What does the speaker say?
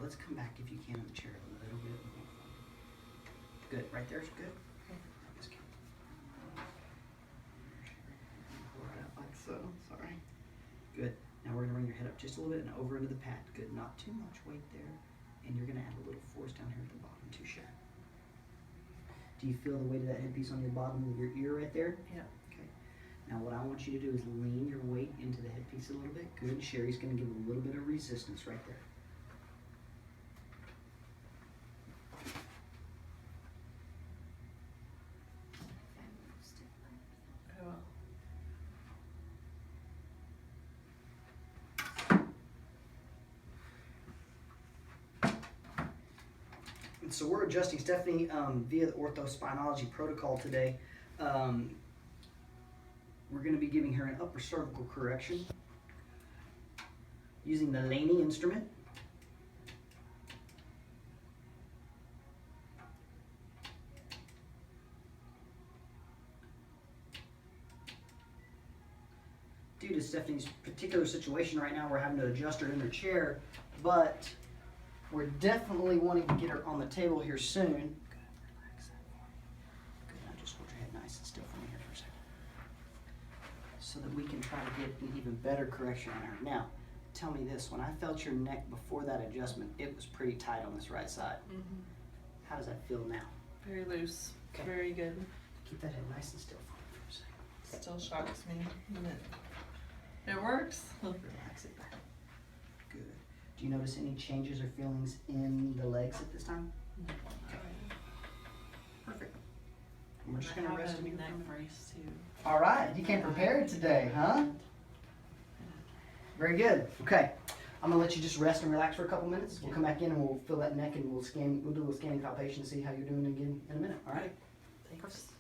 let's come back if you can in the chair a little bit more. Good, right there's good. Okay. Just kidding. Right up like so. Sorry. Good. Now we're gonna bring your head up just a little bit and over into the pad. Good, not too much weight there. And you're gonna add a little force down here at the bottom too, Sharon. Do you feel the weight of that headpiece on your bottom of your ear right there? Yeah. Okay. Now what I want you to do is lean your weight into the headpiece a little bit. Good. Sherry's gonna give a little bit of resistance right there. I will. And so we're adjusting Stephanie via the orthospinalogy protocol today. We're going to be giving her an upper cervical correction using the Laney instrument. Due to Stephanie's particular situation right now, we're having to adjust her in her chair, but we're definitely wanting to get her on the table here soon. Good, relax that for me. Good, now just hold your head nice and still for me here for a second. So that we can try to get an even better correction on her. Now, tell me this, when I felt your neck before that adjustment, it was pretty tight on this right side. Mm-hmm. How does that feel now? Very loose. Okay. Very good. Keep that head nice and still for me for a second. Still shocks me. It works. Relax it back. Good. Do you notice any changes or feelings in the legs at this time? Okay. Perfect. And we're just going to rest in your neck brace too. All right. You came prepared today, huh? Very good. Okay. I'm going to let you just rest and relax for a couple minutes. We'll come back in and we'll feel that neck and we'll do a scanning palpation to see how you're doing again in a minute. All right? Thanks.